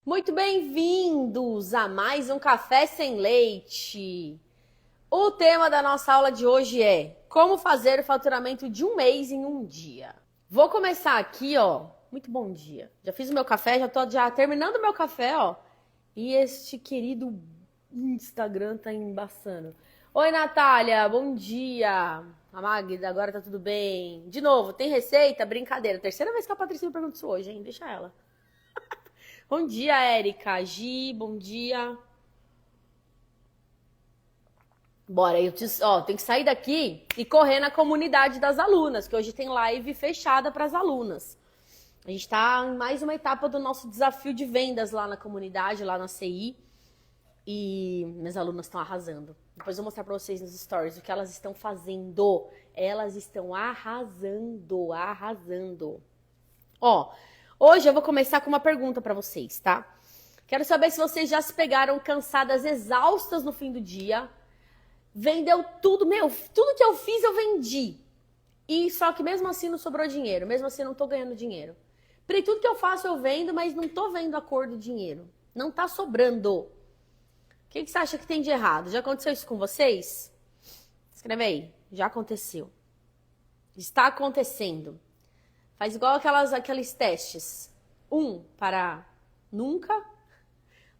Muito bem-vindos a mais um Café Sem Leite. O tema da nossa aula de hoje é como fazer o faturamento de um mês em um dia. Vou começar aqui, ó. Muito bom dia. Já fiz o meu café, já tô terminando o meu café, ó. E este querido Instagram tá embaçando. Oi, Natália, bom dia. A Magda, agora tá tudo bem. De novo, tem receita? Brincadeira. Terceira vez que a Patrícia me pergunta isso hoje, hein? Deixa ela. Bom dia, Érica. Gi, bom dia. Bora, tenho que sair daqui e correr na comunidade das alunas, que hoje tem live fechada para as alunas. A gente está em mais uma etapa do nosso desafio de vendas lá na comunidade, lá na CI. E minhas alunas estão arrasando. Depois eu vou mostrar para vocês nos stories o que elas estão fazendo. Elas estão arrasando, arrasando. Ó, hoje eu vou começar com uma pergunta para vocês, tá? Quero saber se vocês já se pegaram cansadas, exaustas no fim do dia. Vendeu tudo, tudo que eu fiz eu vendi. E só que mesmo assim não sobrou dinheiro, mesmo assim não tô ganhando dinheiro. Peraí, tudo que eu faço eu vendo, mas não tô vendo a cor do dinheiro. Não tá sobrando. O que você acha que tem de errado? Já aconteceu isso com vocês? Escreve aí. Já aconteceu. Está acontecendo. Faz igual aqueles testes. 1 para nunca.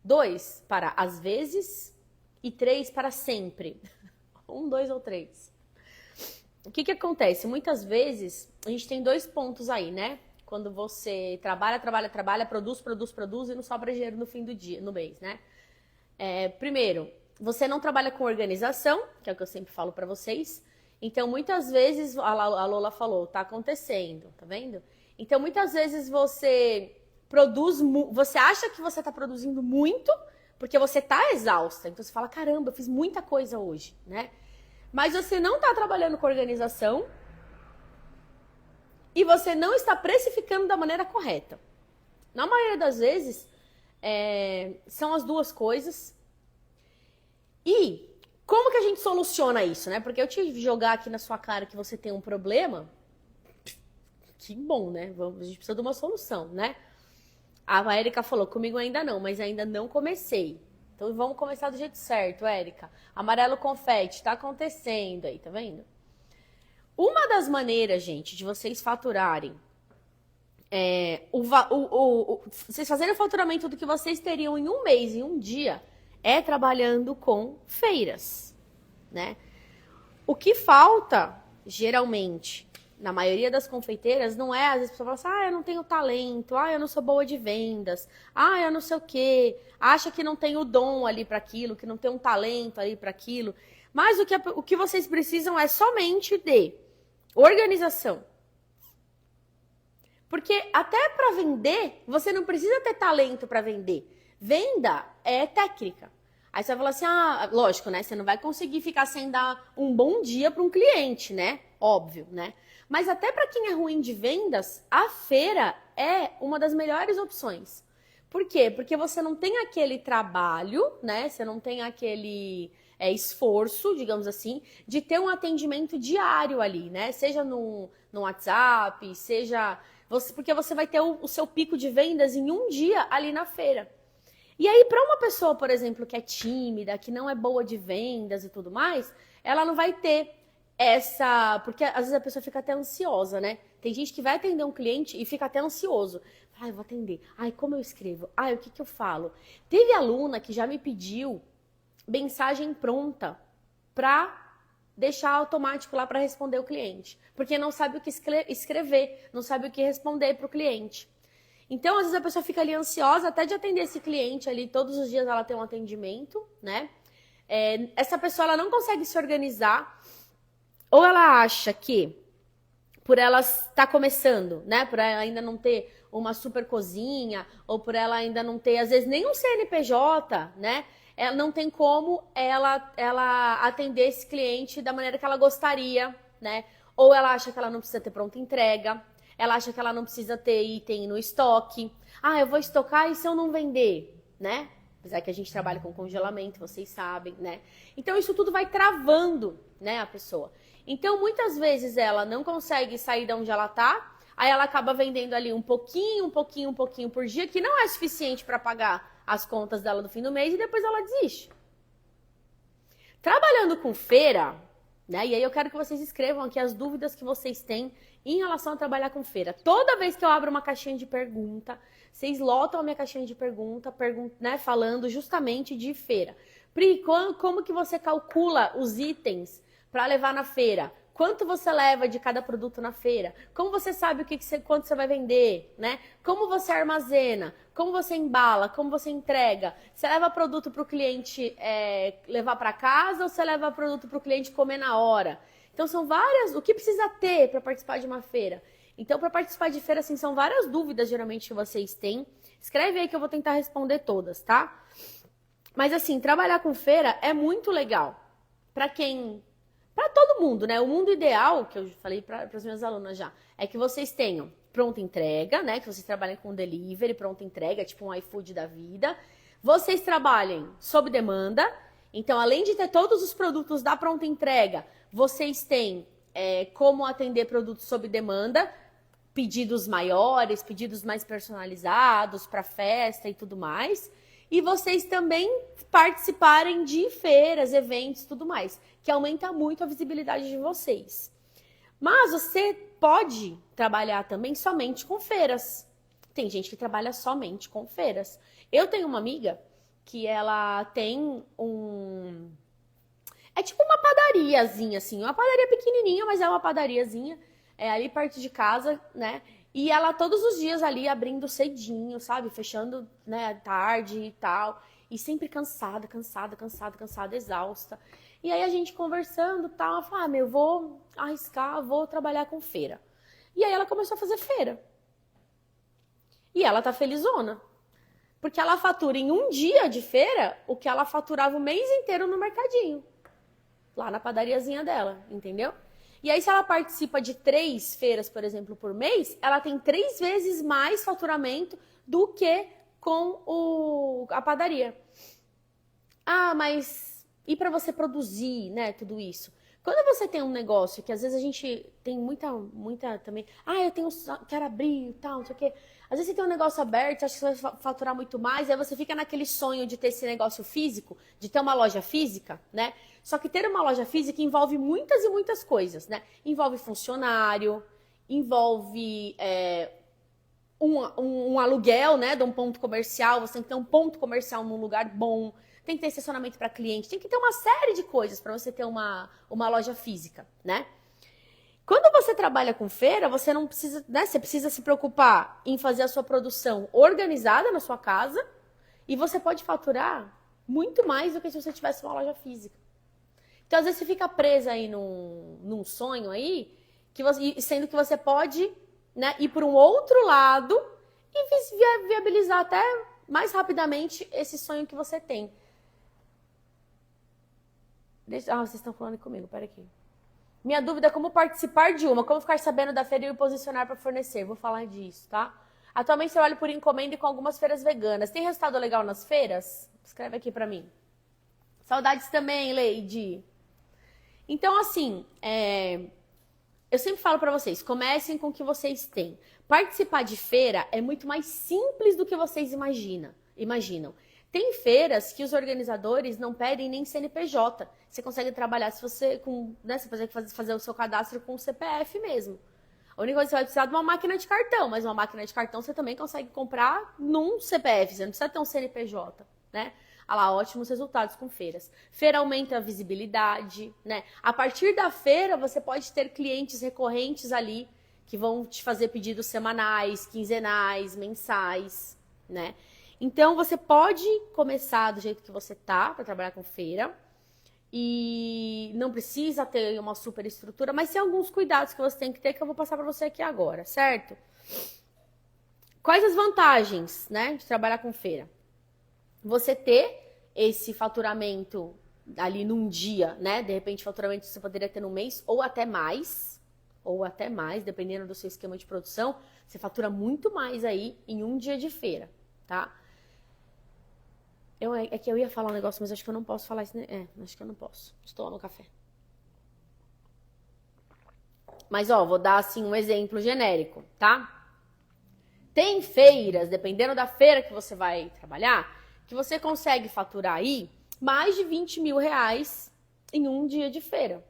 2 para às vezes. E 3 para sempre. 1, 2 ou 3. O que acontece? Muitas vezes a gente tem dois pontos aí, né? Quando você trabalha, produz e não sobra dinheiro no fim do dia, no mês, né? Primeiro, você não trabalha com organização, que é o que eu sempre falo pra vocês. Então, muitas vezes, a Lola falou, tá acontecendo, tá vendo? Então, muitas vezes você você acha que você tá produzindo muito, porque você tá exausta. Então, você fala, caramba, eu fiz muita coisa hoje, né? Mas você não tá trabalhando com organização e você não está precificando da maneira correta. Na maioria das vezes, são as duas coisas. E como que a gente soluciona isso, né? Porque eu te jogar aqui na sua cara que você tem um problema, que bom, né? A gente precisa de uma solução, né? A Érica falou, comigo ainda não, mas ainda não comecei. Então vamos começar do jeito certo, Érica. Amarelo confete, tá acontecendo aí, tá vendo? Uma das maneiras, gente, de vocês faturarem, vocês fazerem o faturamento do que vocês teriam em um mês, em um dia, é trabalhando com feiras, né? O que falta, geralmente, na maioria das confeiteiras, não é, às vezes a pessoa fala assim, eu não tenho talento, eu não sou boa de vendas, eu não sei o quê, acha que não tem o dom ali para aquilo, que não tem um talento ali para aquilo. Mas o que vocês precisam é somente de organização. Porque até para vender, você não precisa ter talento para vender. Venda é técnica. Aí você vai falar assim, lógico, né? Você não vai conseguir ficar sem dar um bom dia para um cliente, né? Óbvio, né? Mas até para quem é ruim de vendas, a feira é uma das melhores opções. Por quê? Porque você não tem aquele trabalho, né? Você não tem aquele esforço, digamos assim, de ter um atendimento diário ali, né? Seja no WhatsApp, seja... porque você vai ter o seu pico de vendas em um dia ali na feira. E aí, para uma pessoa, por exemplo, que é tímida, que não é boa de vendas e tudo mais, ela não vai ter essa... Porque às vezes a pessoa fica até ansiosa, né? Tem gente que vai atender um cliente e fica até ansioso. Eu vou atender. Como eu escrevo? O que eu falo? Teve aluna que já me pediu mensagem pronta para deixar automático lá para responder o cliente. Porque não sabe o que escrever, não sabe o que responder para o cliente. Então, às vezes a pessoa fica ali ansiosa até de atender esse cliente ali, todos os dias ela tem um atendimento, né? Essa pessoa, ela não consegue se organizar, ou ela acha que, por ela estar começando, né? Por ela ainda não ter uma super cozinha, ou por ela ainda não ter, às vezes, nem um CNPJ, né? Ela não tem como ela atender esse cliente da maneira que ela gostaria, né? Ou ela acha que ela não precisa ter pronta entrega, ela acha que ela não precisa ter item no estoque. Eu vou estocar e se eu não vender, né? Apesar que a gente trabalha com congelamento, vocês sabem, né? Então, isso tudo vai travando, né, a pessoa. Então, muitas vezes ela não consegue sair de onde ela tá, aí ela acaba vendendo ali um pouquinho por dia, que não é suficiente para pagar as contas dela do fim do mês, e depois ela desiste. Trabalhando com feira, né? E aí eu quero que vocês escrevam aqui as dúvidas que vocês têm em relação a trabalhar com feira. Toda vez que eu abro uma caixinha de pergunta, vocês lotam a minha caixinha de pergunta, né, falando justamente de feira. Pri, como que você calcula os itens para levar na feira? Quanto você leva de cada produto na feira? Como você sabe quanto você vai vender, né? Como você armazena? Como você embala? Como você entrega? Você leva produto para o cliente levar para casa ou você leva produto para o cliente comer na hora? Então são várias. O que precisa ter para participar de uma feira? Então, para participar de feira, assim, são várias dúvidas geralmente que vocês têm. Escreve aí que eu vou tentar responder todas, tá? Mas assim, trabalhar com feira é muito legal. Para todo mundo, né? O mundo ideal, que eu falei para as minhas alunas já, é que vocês tenham pronta entrega, né? Que vocês trabalhem com delivery, pronta entrega, tipo um iFood da vida. Vocês trabalhem sob demanda. Então, além de ter todos os produtos da pronta entrega, vocês têm como atender produtos sob demanda, pedidos maiores, pedidos mais personalizados para festa e tudo mais. E vocês também participarem de feiras, eventos e tudo mais, que aumenta muito a visibilidade de vocês. Mas você pode trabalhar também somente com feiras. Tem gente que trabalha somente com feiras. Eu tenho uma amiga que ela tem é tipo uma padariazinha, assim. Uma padaria pequenininha, mas é uma padariazinha. É ali perto de casa, né? E ela todos os dias ali abrindo cedinho, sabe? Fechando, né, tarde e tal. E sempre cansada, exausta. E aí a gente conversando e tal. Ela falou, eu vou arriscar, vou trabalhar com feira. E aí ela começou a fazer feira. E ela tá felizona. Porque ela fatura em um dia de feira o que ela faturava o mês inteiro no mercadinho. Lá na padariazinha dela, entendeu? E aí, se ela participa de 3 feiras, por exemplo, por mês, ela tem 3 vezes mais faturamento do que com a padaria. Ah, mas e para você produzir, né, tudo isso? Quando você tem um negócio que às vezes a gente tem muita também... quero abrir e tal, não sei o quê. Às vezes você tem um negócio aberto, acha que você vai faturar muito mais, aí você fica naquele sonho de ter esse negócio físico, de ter uma loja física, né? Só que ter uma loja física envolve muitas e muitas coisas, né? Envolve funcionário, envolve um aluguel, né, de um ponto comercial, você tem que ter um ponto comercial num lugar bom, tem que ter estacionamento para cliente, tem que ter uma série de coisas para você ter uma loja física, né? Quando você trabalha com feira, você não precisa, né? Você precisa se preocupar em fazer a sua produção organizada na sua casa e você pode faturar muito mais do que se você tivesse uma loja física. Então, às vezes, você fica presa aí num sonho aí, sendo que você pode, né, ir por um outro lado e viabilizar até mais rapidamente esse sonho que você tem. Vocês estão falando comigo, pera aqui. Minha dúvida é como participar de uma, como ficar sabendo da feira e me posicionar para fornecer. Vou falar disso, tá? Atualmente trabalho por encomenda e com algumas feiras veganas. Tem resultado legal nas feiras? Escreve aqui para mim. Saudades também, Leide. Então, assim, eu sempre falo para vocês, comecem com o que vocês têm. Participar de feira é muito mais simples do que vocês imaginam. Tem feiras que os organizadores não pedem nem CNPJ. Você consegue trabalhar se você você consegue fazer o seu cadastro com o CPF mesmo. A única coisa que você vai precisar de uma máquina de cartão, mas uma máquina de cartão você também consegue comprar num CPF, você não precisa ter um CNPJ, né? Olha lá, ótimos resultados com feiras. Feira aumenta a visibilidade, né? A partir da feira, você pode ter clientes recorrentes ali que vão te fazer pedidos semanais, quinzenais, mensais, né? Então, você pode começar do jeito que você tá para trabalhar com feira e não precisa ter uma super estrutura, mas tem alguns cuidados que você tem que ter que eu vou passar para você aqui agora, certo? Quais as vantagens, né, de trabalhar com feira? Você ter esse faturamento ali num dia, né? De repente, faturamento você poderia ter num mês ou até mais, dependendo do seu esquema de produção, você fatura muito mais aí em um dia de feira, tá? É que eu ia falar um negócio, mas acho que eu não posso falar isso, né? Acho que eu não posso. Estou lá no café. Mas, ó, vou dar, assim, um exemplo genérico, tá? Tem feiras, dependendo da feira que você vai trabalhar, que você consegue faturar aí mais de 20 mil reais em um dia de feira.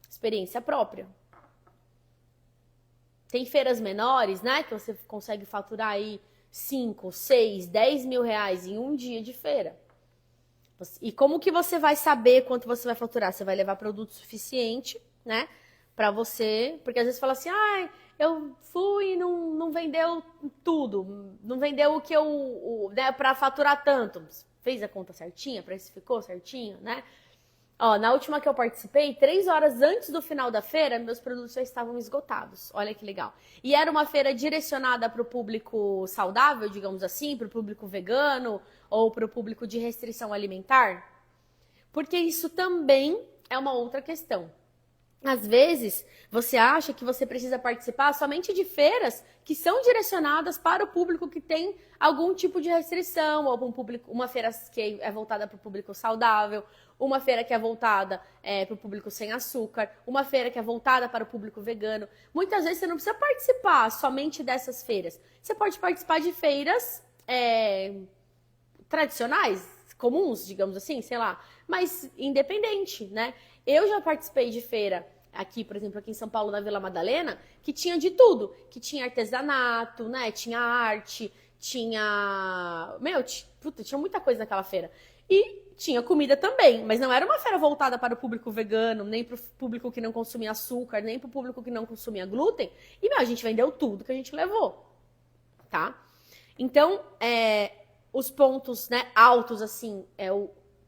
Experiência própria. Tem feiras menores, né, que você consegue faturar aí 5, 6, 10 mil reais em um dia de feira. E como que você vai saber quanto você vai faturar? Você vai levar produto suficiente, né, pra você... Porque às vezes fala assim, ah, eu fui e não vendeu tudo, não vendeu o que né, pra faturar tanto. Fez a conta certinha, precificou certinho, né? Ó, na última que eu participei, 3 horas antes do final da feira, meus produtos já estavam esgotados. Olha que legal. E era uma feira direcionada para o público saudável, digamos assim, para o público vegano ou para o público de restrição alimentar. Porque isso também é uma outra questão. Às vezes, você acha que você precisa participar somente de feiras que são direcionadas para o público que tem algum tipo de restrição, ou uma feira que é voltada para o público saudável, uma feira que é voltada para o público sem açúcar, uma feira que é voltada para o público vegano. Muitas vezes você não precisa participar somente dessas feiras. Você pode participar de feiras tradicionais, comuns, digamos assim, sei lá, mas independente, né? Eu já participei de feira aqui, por exemplo, aqui em São Paulo, na Vila Madalena, que tinha de tudo, que tinha artesanato, né? Tinha arte, tinha... tinha muita coisa naquela feira. E tinha comida também, mas não era uma feira voltada para o público vegano, nem para o público que não consumia açúcar, nem para o público que não consumia glúten. E, a gente vendeu tudo que a gente levou, tá? Então, os pontos, né, altos, assim,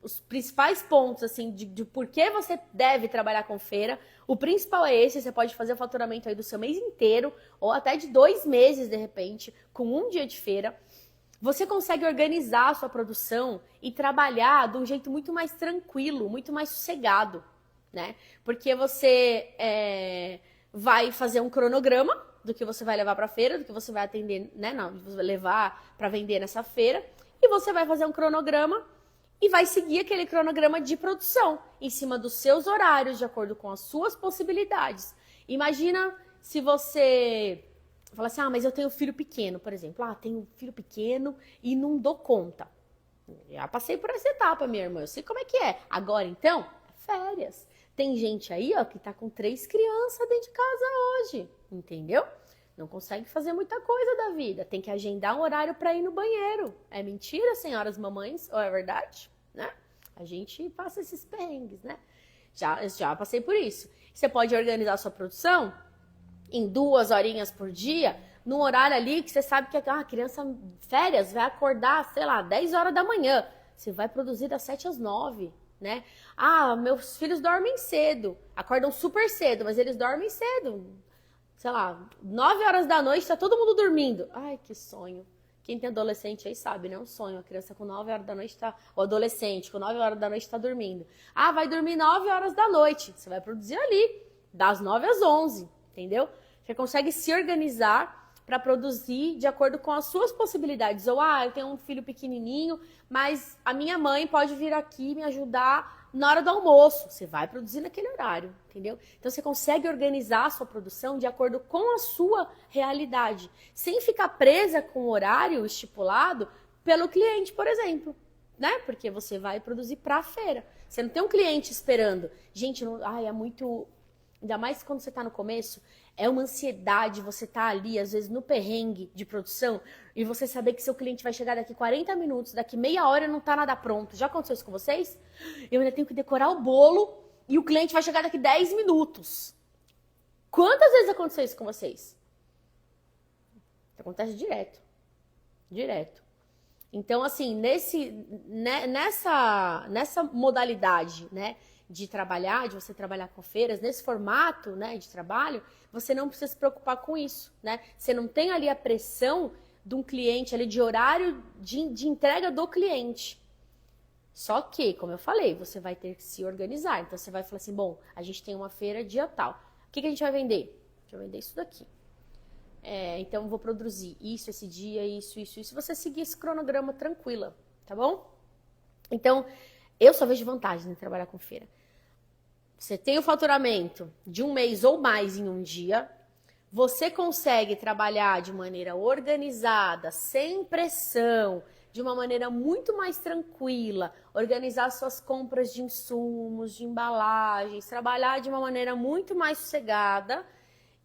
os principais pontos, assim, de por que você deve trabalhar com feira. O principal é esse, você pode fazer o faturamento aí do seu mês inteiro, ou até de 2 meses, de repente, com um dia de feira. Você consegue organizar a sua produção e trabalhar de um jeito muito mais tranquilo, muito mais sossegado, né? Porque você vai fazer um cronograma do que você vai levar para a feira, do que você vai atender, né? Não, você vai levar para vender nessa feira, e você vai fazer um cronograma e vai seguir aquele cronograma de produção em cima dos seus horários, de acordo com as suas possibilidades. Imagina se você fala assim, mas eu tenho filho pequeno, por exemplo. Tenho filho pequeno e não dou conta. Já passei por essa etapa, minha irmã, eu sei como é que é. Agora, então, férias. Tem gente aí, ó, que tá com 3 crianças dentro de casa hoje, entendeu? Não consegue fazer muita coisa da vida. Tem que agendar um horário para ir no banheiro. É mentira, senhoras mamães? Ou é verdade? Né? A gente passa esses perrengues, né? Já passei por isso. Você pode organizar a sua produção em 2 horinhas por dia, num horário ali que você sabe que a criança, férias, vai acordar, sei lá, 10 horas da manhã. Você vai produzir das 7 às 9, né? Meus filhos dormem cedo, acordam super cedo, mas eles dormem cedo. Sei lá, 9 horas da noite, tá todo mundo dormindo. Ai, que sonho. Quem tem adolescente aí sabe, né? Um sonho. A criança com 9 horas da noite tá... O adolescente com 9 horas da noite tá dormindo. Vai dormir 9 horas da noite. Você vai produzir ali, das 9 às 11, entendeu? Você consegue se organizar para produzir de acordo com as suas possibilidades. Ou, eu tenho um filho pequenininho, mas a minha mãe pode vir aqui me ajudar na hora do almoço. Você vai produzir naquele horário, entendeu? Então, você consegue organizar a sua produção de acordo com a sua realidade, sem ficar presa com o horário estipulado pelo cliente, por exemplo, né? Porque você vai produzir para a feira. Você não tem um cliente esperando. Gente, é muito... Ainda mais quando você está no começo, é uma ansiedade você tá ali, às vezes, no perrengue de produção, e você saber que seu cliente vai chegar daqui 40 minutos, daqui meia hora não tá nada pronto. Já aconteceu isso com vocês? Eu ainda tenho que decorar o bolo e o cliente vai chegar daqui 10 minutos. Quantas vezes aconteceu isso com vocês? Acontece direto. Direto. Então, assim, nessa modalidade, né, de trabalhar, de você trabalhar com feiras, nesse formato, né, de trabalho, você não precisa se preocupar com isso, né? Você não tem ali a pressão de um cliente, ali de horário de entrega do cliente. Só que, como eu falei, você vai ter que se organizar. Então, você vai falar assim, bom, a gente tem uma feira dia tal. O que a gente vai vender? A gente vai vender isso daqui. Então, eu vou produzir isso, esse dia, isso. Você seguir esse cronograma tranquila, tá bom? Então, eu só vejo vantagem em trabalhar com feira. você tem o faturamento de um mês ou mais em um dia, você consegue trabalhar de maneira organizada, sem pressão, de uma maneira muito mais tranquila, organizar suas compras de insumos, de embalagens, trabalhar de uma maneira muito mais sossegada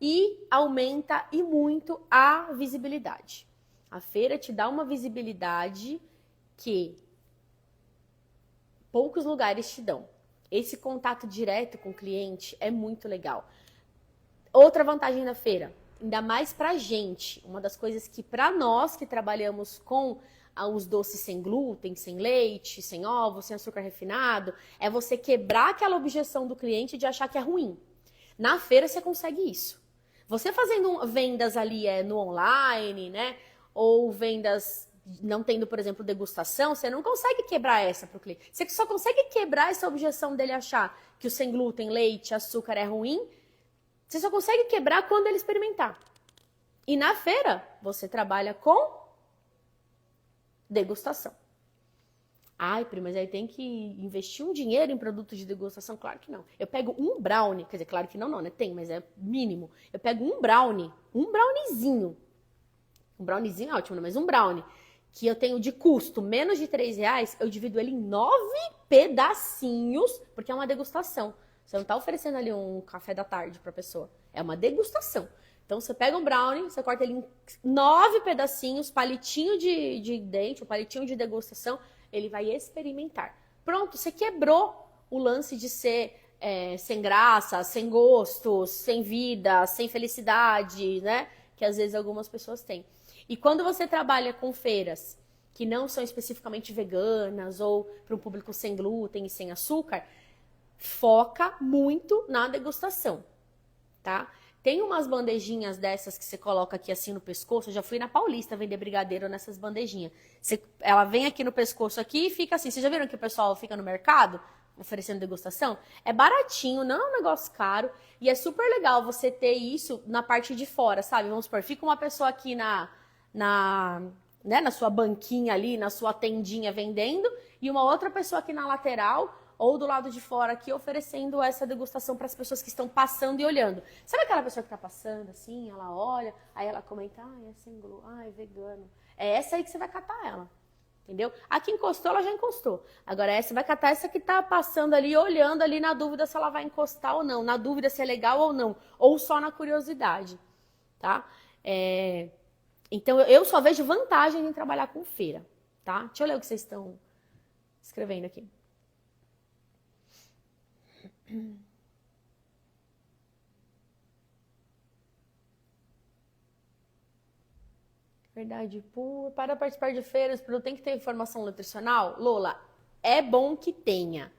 e aumenta e muito a visibilidade. A feira te dá uma visibilidade que poucos lugares te dão. Esse contato direto com o cliente é muito legal. Outra vantagem da feira, ainda mais pra gente, uma das coisas que pra nós que trabalhamos com os doces sem glúten, sem leite, sem ovo, sem açúcar refinado, é você quebrar aquela objeção do cliente de achar que é ruim. Na feira você consegue isso. Você fazendo vendas ali no online, né? Ou vendas não tendo, por exemplo, degustação, você não consegue quebrar essa para o cliente. Você só consegue quebrar essa objeção dele achar que o sem glúten, leite, açúcar é ruim. Você só consegue quebrar quando ele experimentar. E na feira, você trabalha com degustação. Ai, Pri, mas aí tem que investir um dinheiro em produtos de degustação? Claro que não. Eu pego um brownie, quer dizer, claro que não, né? Tem, mas é mínimo. Eu pego um browniezinho. Um browniezinho é ótimo, né? Mas um brownie que eu tenho de custo menos de R$3, eu divido ele em 9 pedacinhos, porque é uma degustação. Você não tá oferecendo ali um café da tarde pra pessoa. É uma degustação. Então, você pega um brownie, você corta ele em 9 pedacinhos, palitinho de dente, um palitinho de degustação, ele vai experimentar. Pronto, você quebrou o lance de ser sem graça, sem gosto, sem vida, sem felicidade, né? Que às vezes algumas pessoas têm. E quando você trabalha com feiras que não são especificamente veganas ou para um público sem glúten e sem açúcar, foca muito na degustação, tá? Tem umas bandejinhas dessas que você coloca aqui assim no pescoço. Eu já fui na Paulista vender brigadeiro nessas bandejinhas. Ela vem aqui no pescoço aqui e fica assim. Vocês já viram que o pessoal fica no mercado oferecendo degustação? É baratinho, não é um negócio caro. E é super legal você ter isso na parte de fora, sabe? Vamos supor, fica uma pessoa aqui né, na sua banquinha ali, na sua tendinha vendendo, e uma outra pessoa aqui na lateral ou do lado de fora aqui oferecendo essa degustação para as pessoas que estão passando e olhando. Sabe aquela pessoa que está passando assim, ela olha, aí ela comenta, é sem glúten, é vegano. É essa aí que você vai catar ela, entendeu? A que encostou, ela já encostou. Agora essa vai catar essa que está passando ali, olhando ali na dúvida se ela vai encostar ou não, na dúvida se é legal ou não, ou só na curiosidade, tá? Então eu só vejo vantagem em trabalhar com feira, tá? Deixa eu ler o que vocês estão escrevendo aqui. Verdade. Para participar de feiras, tem que ter informação nutricional? Lola, é bom que tenha.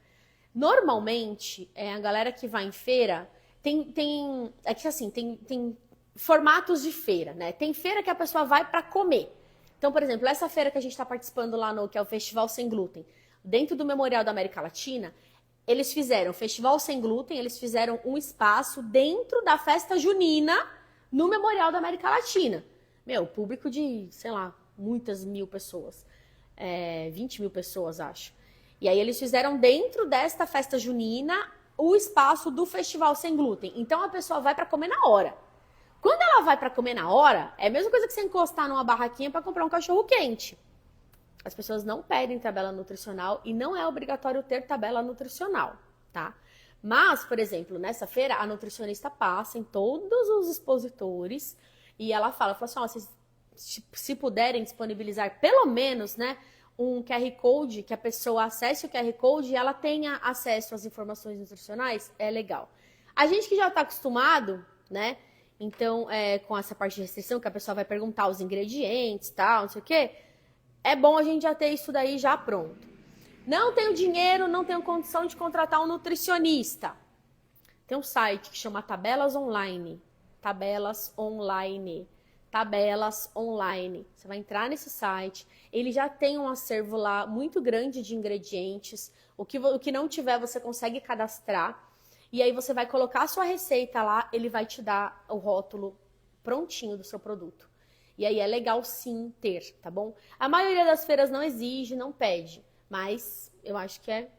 Normalmente, a galera que vai em feira é que assim, tem formatos de feira, né? Tem feira que a pessoa vai para comer. Então, por exemplo, essa feira que a gente está participando lá que é o Festival Sem Glúten, dentro do Memorial da América Latina, eles fizeram Festival Sem Glúten, eles fizeram um espaço dentro da festa junina no Memorial da América Latina. Meu, público de, sei lá, muitas mil pessoas. 20 mil pessoas, acho. E aí eles fizeram dentro desta festa junina o espaço do Festival Sem Glúten. Então a pessoa vai para comer na hora. Quando ela vai para comer na hora, é a mesma coisa que você encostar numa barraquinha para comprar um cachorro quente. As pessoas não pedem tabela nutricional e não é obrigatório ter tabela nutricional, tá? Mas, por exemplo, nessa feira, a nutricionista passa em todos os expositores e ela fala assim, ó, se puderem disponibilizar pelo menos, né, um QR Code, que a pessoa acesse o QR Code e ela tenha acesso às informações nutricionais, é legal. A gente que já está acostumado, né, então, com essa parte de restrição, que a pessoa vai perguntar os ingredientes e tal, não sei o quê, é bom a gente já ter isso daí já pronto. Não tenho dinheiro, não tenho condição de contratar um nutricionista. Tem um site que chama Tabelas Online. Tabelas Online. Tabelas Online. Você vai entrar nesse site, ele já tem um acervo lá muito grande de ingredientes. O que não tiver, você consegue cadastrar. E aí você vai colocar a sua receita lá, ele vai te dar o rótulo prontinho do seu produto. E aí é legal sim ter, tá bom? A maioria das feiras não exige, não pede. Mas eu acho que é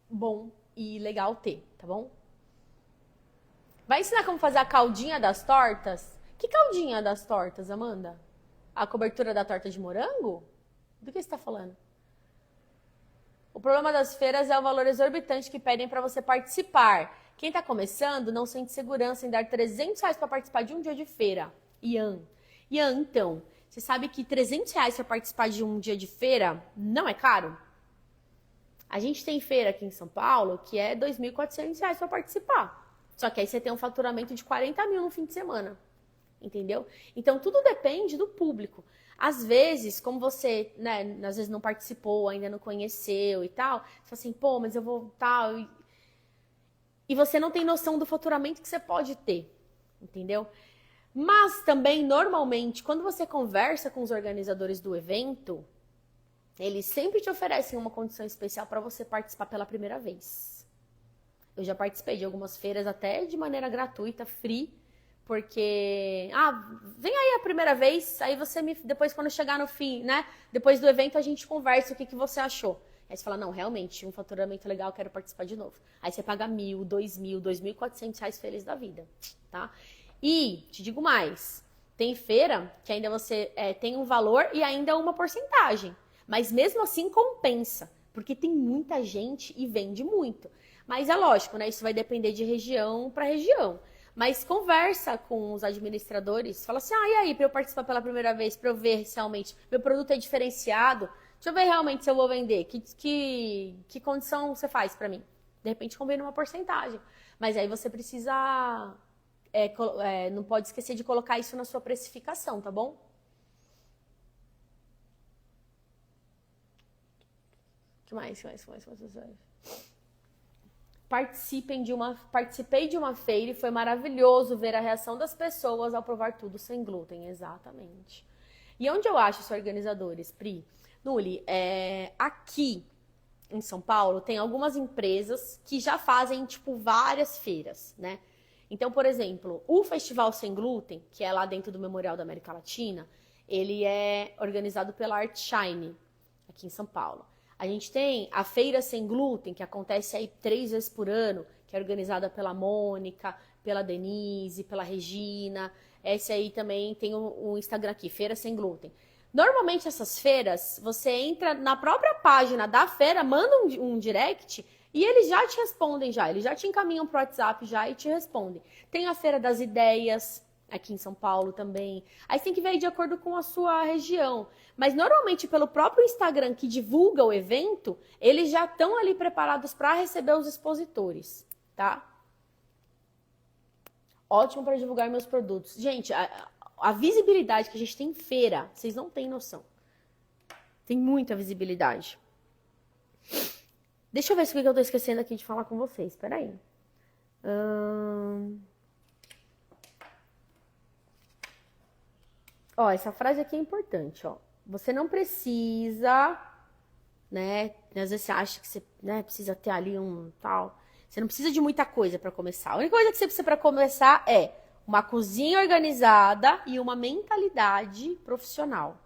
bom e legal ter, tá bom? Vai ensinar como fazer a caldinha das tortas? Que caldinha das tortas, Amanda? A cobertura da torta de morango? Do que você está falando? O problema das feiras é o valor exorbitante que pedem para você participar. Quem está começando não sente segurança em dar R$ 300 para participar de um dia de feira. Ian, então, você sabe que R$ 300 para participar de um dia de feira não é caro? A gente tem feira aqui em São Paulo que é R$ 2.400 para participar. Só que aí você tem um faturamento de 40 mil no fim de semana. Entendeu? Então, tudo depende do público. Às vezes, como você, né, às vezes não participou, ainda não conheceu e tal, você fala assim, pô, mas eu vou tal. E você não tem noção do faturamento que você pode ter. Entendeu? Mas também, normalmente, quando você conversa com os organizadores do evento, eles sempre te oferecem uma condição especial para você participar pela primeira vez. Eu já participei de algumas feiras até de maneira gratuita, free, porque, vem aí a primeira vez, aí você depois quando chegar no fim, né, depois do evento a gente conversa o que você achou. Aí você fala, não, realmente, um faturamento legal, quero participar de novo. Aí você paga R$ 1.000, R$ 2.000, R$ 2.400 feliz da vida, tá? E, te digo mais, tem feira que ainda você tem um valor e ainda uma porcentagem, mas mesmo assim compensa, porque tem muita gente e vende muito. Mas é lógico, né, isso vai depender de região para região. Mas conversa com os administradores, fala assim, e aí, para eu participar pela primeira vez, para eu ver se realmente meu produto é diferenciado, deixa eu ver realmente se eu vou vender, que condição você faz para mim? De repente combina uma porcentagem, mas aí você precisa, não pode esquecer de colocar isso na sua precificação, tá bom? O que mais? Participei de uma feira e foi maravilhoso ver a reação das pessoas ao provar tudo sem glúten. Exatamente. E onde eu acho os organizadores, Pri? Nuli, aqui em São Paulo tem algumas empresas que já fazem, tipo, várias feiras, né? Então, por exemplo, o Festival Sem Glúten, que é lá dentro do Memorial da América Latina, ele é organizado pela Art Shine, aqui em São Paulo. A gente tem a Feira Sem Glúten, que acontece aí 3 vezes por ano, que é organizada pela Mônica, pela Denise, pela Regina. Esse aí também tem o Instagram aqui, Feira Sem Glúten. Normalmente essas feiras, você entra na própria página da feira, manda um direct e eles já te respondem já. Eles já te encaminham pro WhatsApp já e te respondem. Tem a Feira das Ideias, aqui em São Paulo também. Aí você tem que ver aí de acordo com a sua região. Mas normalmente pelo próprio Instagram que divulga o evento, eles já estão ali preparados para receber os expositores, tá? Ótimo para divulgar meus produtos. Gente, a visibilidade que a gente tem em feira, vocês não têm noção. Tem muita visibilidade. Deixa eu ver se eu tô esquecendo aqui de falar com vocês. Espera aí. Ó, essa frase aqui é importante, ó. Você não precisa, né? Às vezes você acha que você, né, precisa ter ali um tal. Você não precisa de muita coisa para começar. A única coisa que você precisa para começar é uma cozinha organizada e uma mentalidade profissional.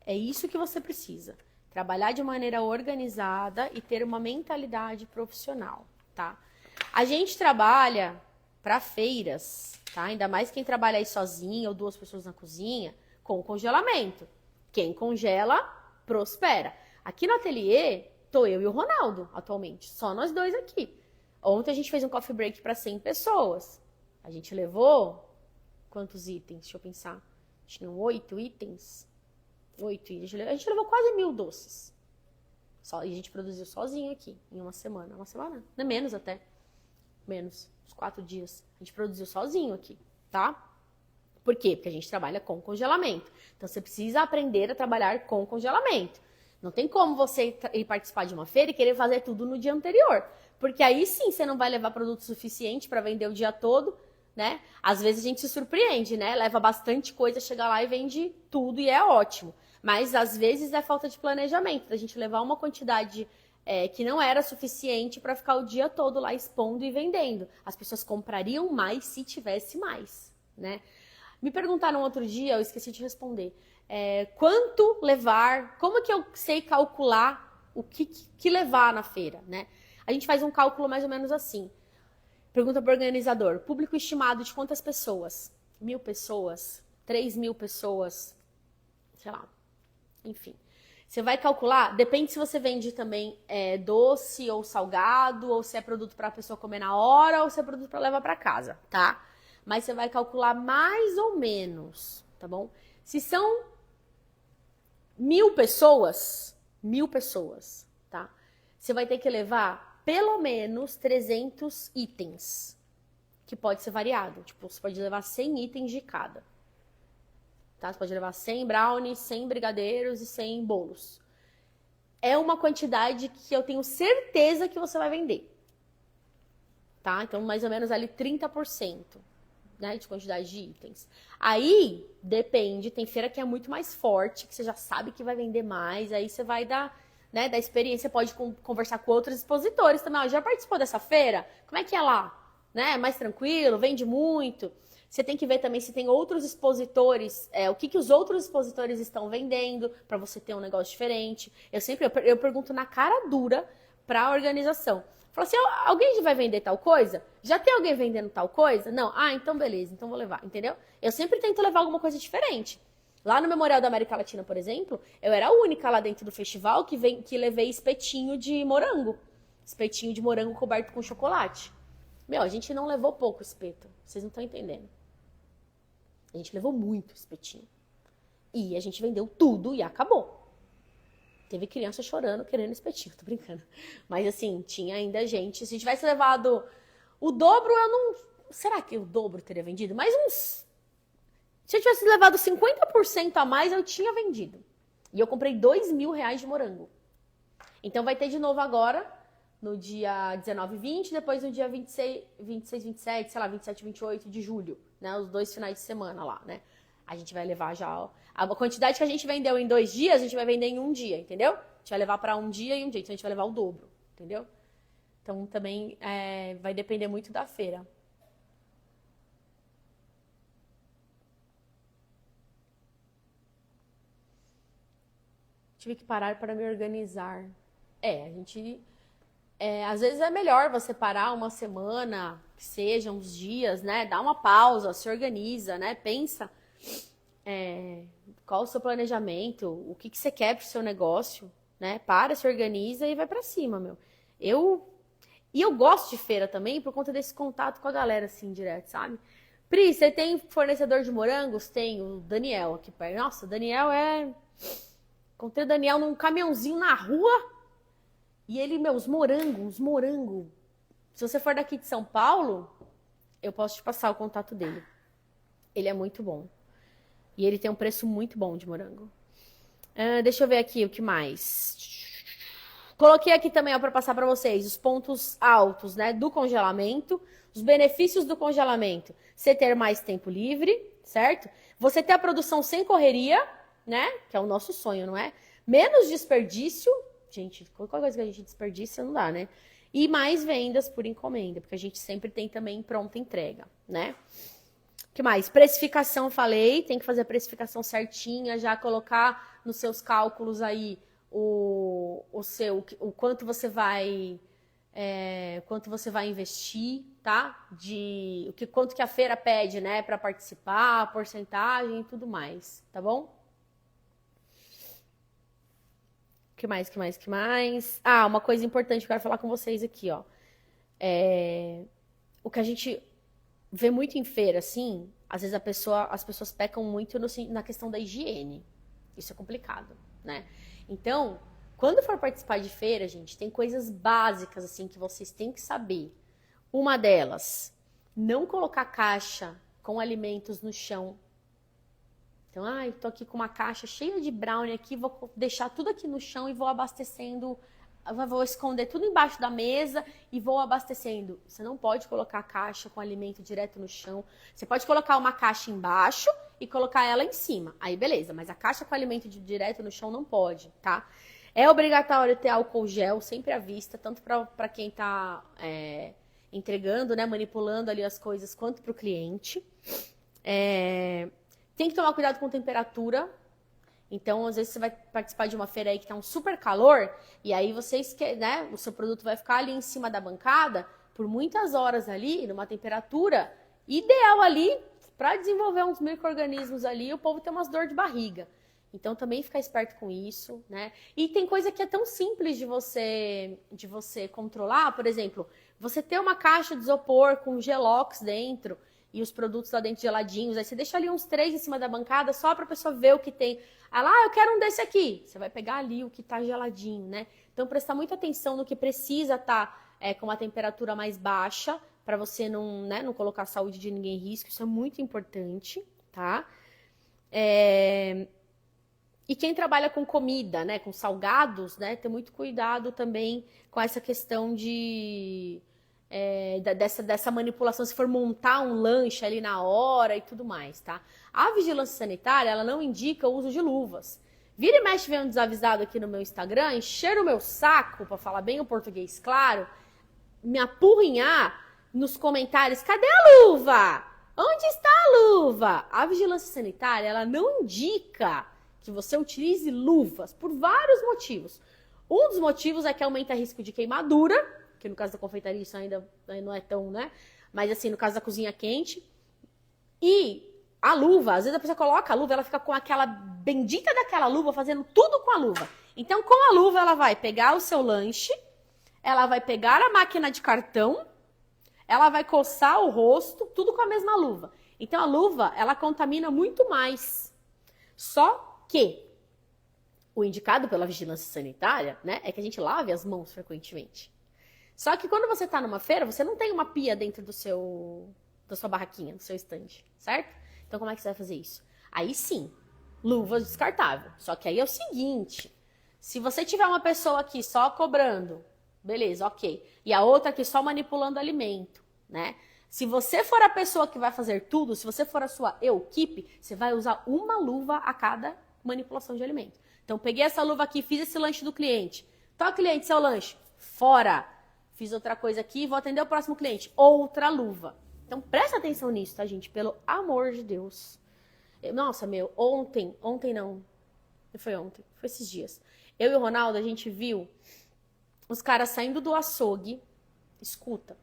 É isso que você precisa. Trabalhar de maneira organizada e ter uma mentalidade profissional, tá? A gente trabalha para feiras, tá? Ainda mais quem trabalha aí sozinho ou 2 pessoas na cozinha, com congelamento. Quem congela, prospera. Aqui no ateliê, tô eu e o Ronaldo, atualmente. Só nós 2 aqui. Ontem a gente fez um coffee break para 100 pessoas. A gente levou quantos itens? Deixa eu pensar. Tinham 8 itens. 8 itens. A gente levou quase 1.000 doces. E a gente produziu sozinho aqui, em uma semana. Uma semana? Não é menos até. Menos. Uns 4 dias. A gente produziu sozinho aqui, tá? Por quê? Porque a gente trabalha com congelamento. Então, você precisa aprender a trabalhar com congelamento. Não tem como você ir participar de uma feira e querer fazer tudo no dia anterior. Porque aí sim, você não vai levar produto suficiente para vender o dia todo, né? Às vezes a gente se surpreende, né? Leva bastante coisa, chega lá e vende tudo e é ótimo. Mas às vezes é falta de planejamento, da gente levar uma quantidade que não era suficiente para ficar o dia todo lá expondo e vendendo. As pessoas comprariam mais se tivesse mais, né? Me perguntaram outro dia, eu esqueci de responder. Quanto levar, como que eu sei calcular o que levar na feira, né? A gente faz um cálculo mais ou menos assim. Pergunta para o organizador. Público estimado de quantas pessoas? 1.000 pessoas? 3.000 pessoas? Sei lá. Enfim. Você vai calcular, depende se você vende também doce ou salgado, ou se é produto para a pessoa comer na hora, ou se é produto para levar para casa, tá? Mas você vai calcular mais ou menos, tá bom? Se são 1.000 pessoas, tá? Você vai ter que levar pelo menos 300 itens, que pode ser variado. Tipo, você pode levar 100 itens de cada. Tá? Você pode levar 100 brownies, 100 brigadeiros e 100 bolos. É uma quantidade que eu tenho certeza que você vai vender. Tá? Então, mais ou menos ali 30%, né, de quantidade de itens. Aí, depende, tem feira que é muito mais forte, que você já sabe que vai vender mais, aí você vai dar, né, da experiência, pode conversar com outros expositores também. Ó, já participou dessa feira? Como é que é lá? Né? Mais tranquilo? Vende muito? Você tem que ver também se tem outros expositores, o que os outros expositores estão vendendo, para você ter um negócio diferente. Eu pergunto na cara dura para a organização. Falo assim, alguém vai vender tal coisa? Já tem alguém vendendo tal coisa? Não? Ah, então beleza, então vou levar, entendeu? Eu sempre tento levar alguma coisa diferente. Lá no Memorial da América Latina, por exemplo, eu era a única lá dentro do festival que levei espetinho de morango. Espetinho de morango coberto com chocolate. Meu, a gente não levou pouco espeto, vocês não estão entendendo. A gente levou muito espetinho. E a gente vendeu tudo e acabou. Teve criança chorando, querendo espetinho, tô brincando. Mas assim, tinha ainda gente. Se tivesse levado o dobro, eu não... Será que o dobro teria vendido? Mais uns... Se eu tivesse levado 50% a mais, eu tinha vendido. E eu comprei R$2.000 de morango. Então vai ter de novo agora, no dia 19 e 20, depois no dia 26, 27, sei lá, 27 e 28 de julho, né? Os 2 finais de semana lá, né? A gente vai levar já, ó, a quantidade que a gente vendeu em 2 dias, a gente vai vender em 1 dia, entendeu? A gente vai levar para 1 dia e 1 dia, então a gente vai levar o dobro, entendeu? Então também vai depender muito da feira. Tive que parar para me organizar. A gente... às vezes é melhor você parar uma semana, que seja uns dias, né? Dá uma pausa, se organiza, né? Pensa qual o seu planejamento, o que você quer pro seu negócio, né? Para, se organiza e vai pra cima, meu. E eu gosto de feira também por conta desse contato com a galera, assim, direto, sabe? Pri, você tem fornecedor de morangos? Tem o Daniel aqui perto. Nossa, o Daniel Encontrei o Daniel num caminhãozinho na rua. E ele, os morangos. Se você for daqui de São Paulo, eu posso te passar o contato dele. Ele é muito bom. E ele tem um preço muito bom de morango. Deixa eu ver aqui o que mais. Coloquei aqui também para passar para vocês os pontos altos, né, do congelamento, os benefícios do congelamento. Você ter mais tempo livre, certo? Você ter a produção sem correria, né, que é o nosso sonho, não é? Menos desperdício. Gente, qualquer coisa que a gente desperdiça não dá, né? E mais vendas por encomenda, porque a gente sempre tem também pronta entrega, né? O que mais? Precificação, falei, tem que fazer a precificação certinha, já colocar nos seus cálculos aí o quanto você vai investir, tá? Quanto que a feira pede, né, para participar, porcentagem e tudo mais, tá bom? Que mais? Ah, uma coisa importante que eu quero falar com vocês aqui, ó. O que a gente vê muito em feira, assim, às vezes as pessoas pecam muito na questão da higiene. Isso é complicado, né? Então, quando for participar de feira, gente, tem coisas básicas, assim, que vocês têm que saber. Uma delas, não colocar caixa com alimentos no chão. Então, tô aqui com uma caixa cheia de brownie aqui, vou deixar tudo aqui no chão e vou abastecendo, vou esconder tudo embaixo da mesa e vou abastecendo. Você não pode colocar a caixa com alimento direto no chão. Você pode colocar uma caixa embaixo e colocar ela em cima. Aí, beleza, mas a caixa com alimento direto no chão não pode, tá? É obrigatório ter álcool gel sempre à vista, tanto para quem tá entregando, né, manipulando ali as coisas, quanto para o cliente. Tem que tomar cuidado com temperatura. Então, às vezes, você vai participar de uma feira aí que tá um super calor, e aí né, o seu produto vai ficar ali em cima da bancada, por muitas horas ali, numa temperatura ideal ali, para desenvolver uns micro-organismos ali, o povo tem umas dor de barriga. Então também ficar esperto com isso, né? E tem coisa que é tão simples de você controlar, por exemplo, você ter uma caixa de isopor com gelox dentro e os produtos lá dentro geladinhos, aí você deixa ali uns 3 em cima da bancada só para a pessoa ver o que tem. Ah lá, eu quero um desse aqui. Você vai pegar ali o que tá geladinho, né? Então prestar muita atenção no que precisa estar com uma temperatura mais baixa, para você não, né, não colocar a saúde de ninguém em risco, isso é muito importante, tá? E quem trabalha com comida, né, com salgados, né, ter muito cuidado também com essa questão dessa manipulação, se for montar um lanche ali na hora e tudo mais, tá? A vigilância sanitária, ela não indica o uso de luvas. Vira e mexe vem um desavisado aqui no meu Instagram, encher o meu saco, para falar bem o português claro, me apurrinhar nos comentários, cadê a luva? Onde está a luva? A vigilância sanitária, ela não indica que você utilize luvas por vários motivos. Um dos motivos é que aumenta o risco de queimadura, que no caso da confeitaria isso ainda não é tão, né? Mas assim, no caso da cozinha quente. E a luva, às vezes a pessoa coloca a luva, ela fica com aquela bendita daquela luva, fazendo tudo com a luva. Então, com a luva, ela vai pegar o seu lanche, ela vai pegar a máquina de cartão, ela vai coçar o rosto, tudo com a mesma luva. Então, a luva, ela contamina muito mais. Só que o indicado pela vigilância sanitária, né, é que a gente lave as mãos frequentemente. Só que quando você está numa feira, você não tem uma pia dentro da sua barraquinha, do seu estande, certo? Então, como é que você vai fazer isso? Aí sim, luvas descartável. Só que aí é o seguinte, se você tiver uma pessoa aqui só cobrando, beleza, ok. E a outra aqui só manipulando alimento, né? Se você for a pessoa que vai fazer tudo, se você for a sua equipe, você vai usar uma luva a cada manipulação de alimento. Então, peguei essa luva aqui, fiz esse lanche do cliente. Tá, cliente, seu lanche. Fora. Fiz outra coisa aqui, vou atender o próximo cliente. Outra luva. Então, presta atenção nisso, tá, gente? Pelo amor de Deus. Nossa, ontem não. Não foi ontem, foi esses dias. Eu e o Ronaldo, a gente viu os caras saindo do açougue, escuta,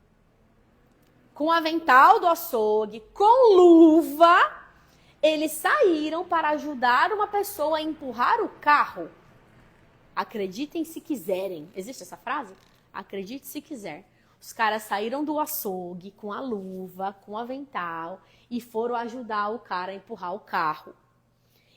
com o avental do açougue, com luva, eles saíram para ajudar uma pessoa a empurrar o carro. Acreditem se quiserem. Existe essa frase? Acredite se quiser. Os caras saíram do açougue com a luva, com o avental e foram ajudar o cara a empurrar o carro.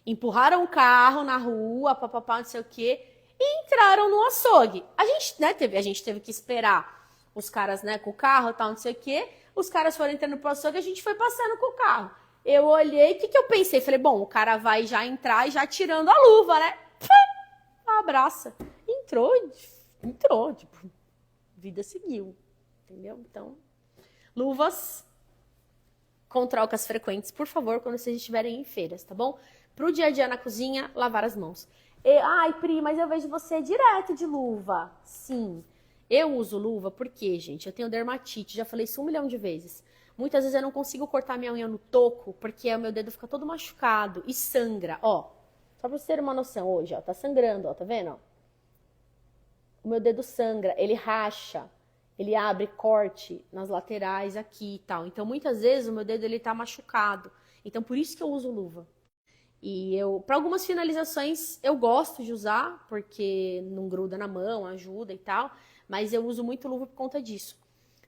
Empurraram o carro na rua, papapá, não sei o quê, e entraram no açougue. A gente teve que esperar os caras, né, com o carro, tal, não sei o quê. Os caras foram entrando pro açougue, a gente foi passando com o carro. Eu olhei, o que eu pensei? Falei, bom, o cara vai já entrar e já tirando a luva, né? Abraça. Entrou, tipo, vida seguiu, entendeu? Então, luvas com trocas frequentes, por favor, quando vocês estiverem em feiras, tá bom? Pro dia a dia na cozinha, lavar as mãos. Ai, Pri, mas eu vejo você direto de luva. Sim, eu uso luva porque, gente, eu tenho dermatite, já falei isso 1 milhão de vezes. Muitas vezes eu não consigo cortar minha unha no toco, porque o meu dedo fica todo machucado e sangra, ó. Só pra vocês terem uma noção, hoje, ó, tá sangrando, ó, tá vendo, ó? O meu dedo sangra, ele racha, ele abre corte nas laterais aqui e tal. Então, muitas vezes o meu dedo, ele tá machucado. Então, por isso que eu uso luva. E para algumas finalizações, eu gosto de usar, porque não gruda na mão, ajuda e tal. Mas eu uso muito luva por conta disso.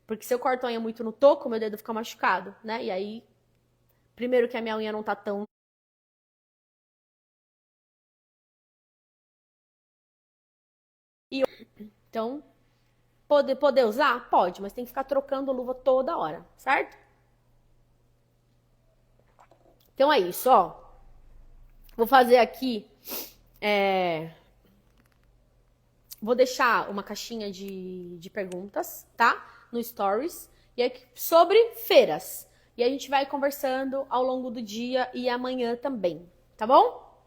Porque se eu corto a unha muito no toco, meu dedo fica machucado, né? E aí, primeiro que a minha unha não tá tão... Então, poder usar? Pode, mas tem que ficar trocando a luva toda hora, certo? Então é isso, ó. Vou fazer aqui... Vou deixar uma caixinha de perguntas, tá? No Stories. E aqui, sobre feiras. E a gente vai conversando ao longo do dia e amanhã também, tá bom?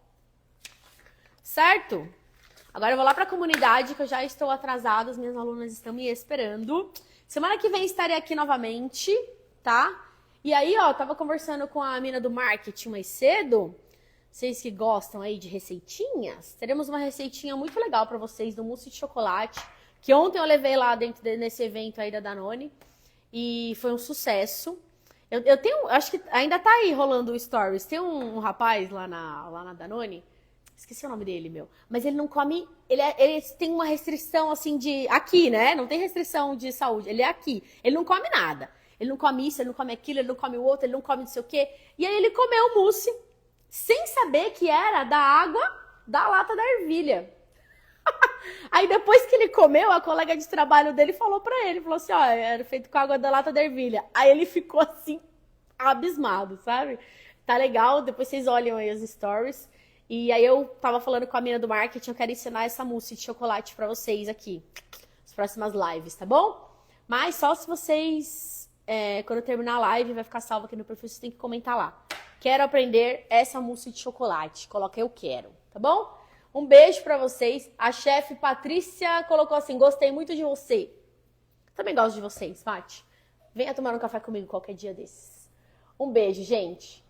Certo? Agora eu vou lá para a comunidade, que eu já estou atrasada, as minhas alunas estão me esperando. Semana que vem estarei aqui novamente, tá? E aí, ó, tava conversando com a mina do marketing mais cedo. Vocês que gostam aí de receitinhas, teremos uma receitinha muito legal para vocês do mousse de chocolate, que ontem eu levei lá dentro nesse evento aí da Danone. e foi um sucesso. Eu tenho, acho que ainda tá aí rolando o stories. Tem um rapaz lá na Danone, esqueci o nome dele, meu. Mas ele não come, ele tem uma restrição assim de, aqui, né? Não tem restrição de saúde, ele é aqui. Ele não come nada. Ele não come isso, ele não come aquilo, ele não come o outro, ele não come não sei o quê. E aí ele comeu mousse, sem saber que era da água da lata da ervilha. Aí depois que ele comeu, a colega de trabalho dele falou pra ele, falou assim, ó, era feito com água da lata da ervilha. Aí ele ficou assim, abismado, sabe? Tá legal, depois vocês olham aí as stories. E aí eu tava falando com a mina do marketing, eu quero ensinar essa mousse de chocolate pra vocês aqui, nas próximas lives, tá bom? Mas só se vocês, quando eu terminar a live, vai ficar salvo aqui no perfil, vocês têm que comentar lá. Quero aprender essa mousse de chocolate, coloca eu quero, tá bom? Um beijo pra vocês. A chefe Patrícia colocou assim, gostei muito de você. Também gosto de vocês, Paty. Venha tomar um café comigo qualquer dia desses. Um beijo, gente.